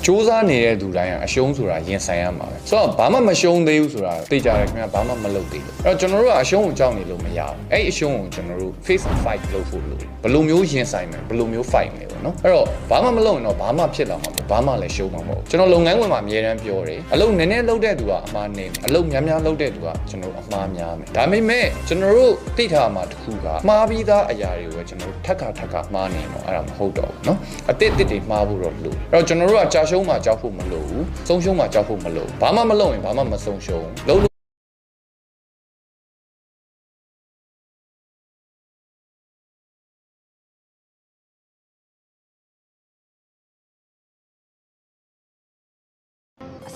စူးစမ်းနေတဲ့သူတိုင်းကအရှုံးဆိုတာရင်ဆိုင်ရမှာပဲဆိုတော့ဘာမှမရှုံးသေးဘူးဆိုတာသိကြတယ်ခင်ဗျာဘာမှမလုပ်သေးလို့အဲ့တော့ကျွန်တော်တို့ကအရှုံးကိုကြောက်နေလို့မရဘူးအဲ့အရှုံးကိုကျွန်တော်တို့ face and fight လုပ်ဖို့လိုတယ်ဘယ်လိုမျိုးရင်ဆိုင်မယ်ဘယ်လိုမျိုး fight မယ်ပေါ့နော်အဲ့တော့ဘာမှမလုပ်ရင်တော့ဘာမှဖြစ်လာမှာမဟုတ်ဘာမှလည်းရှုံးမှာမဟုတ်ကျွန်တော်လုပ်ငန်းဝင်မှာအများတန်းပြောတယ်အလုပ်နည်းနည်းလုပ်တဲ့သူကအမှားနေတယ်အလုပ်များများလုပ်တဲ့သူကကျွန်တော်အမှားများမယ်ဒါပေမဲ့ကျွန်တော်တို့သိထားမှာတစ်ခုကမှားပြီးသားအရာတွေကိုပဲကျွန်တော်တို့ထပ်ခါမှားနေတော့အဲ့ဒါမဟုတ်တော့ဘူးเนาะအတစ်တွေမှားဖို့တော့လိုအဲ့တော့ကျွန်တော်တို့ကကြာရှုံးမှာကြောက်ဖို့မလိုဘူးဆုံးရှုံးမှာကြောက်ဖို့မလိုဘာမှမလုပ်ရင်ဘာမှမဆုံးရှုံးလုံး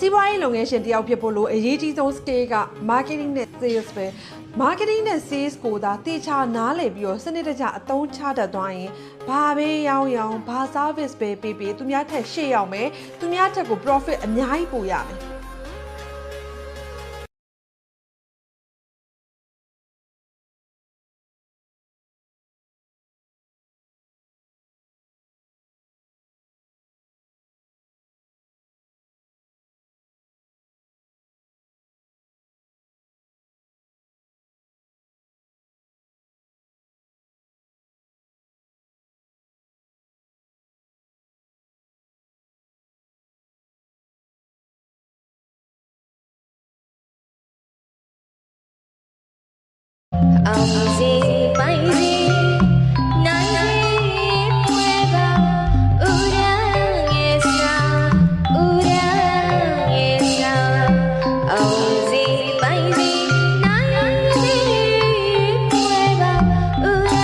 စီးပွားရေးလုပ်ငန်းရှင်တယောက်ဖြစ်ဖို့လို့အရေးကြီးဆုံး scale က marketing နဲ့ sales ပဲ marketing နဲ့ sales ကိုသာတေချာနားလည်ပြီးတော့စနစ်တကျအသုံးချတတ်သွားရင်ဘာပဲရောင်းဘာ service ပဲပေးသူများထက်ရှေ့ရောက်မယ်သူများထက်ကို profit အများကြီးပိုရမယ်အောင်စီပိုင်စီနိုင်ရဲ့ပွဲပါဥရရဲ့ဆောင်ဥရရဲ့ဆောင်အောင်စီပိုင်စီနိုင်ရဲ့ပွဲပါဥရ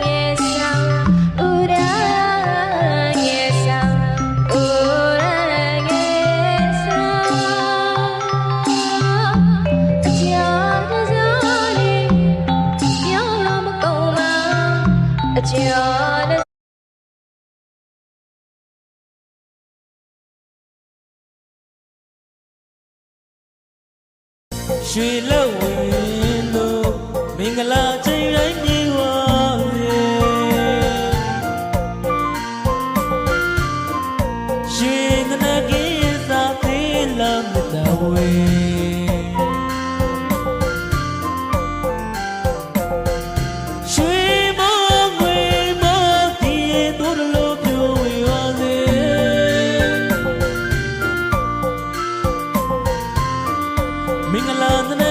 ရဲ့ဆောင်ဥရရဲ့ဆောင်ဥရရဲ့ဆောင်အကြောင်းရွှေလောက်ဝင်လို့မင်္ဂလာချိန်တိုင်းပြေဝရွှေငနကိစာသေးလာမတော်ဝေရွှေမောငွေမောဒီတို့လိုပြိုဝေပါစေမင်္ဂလာ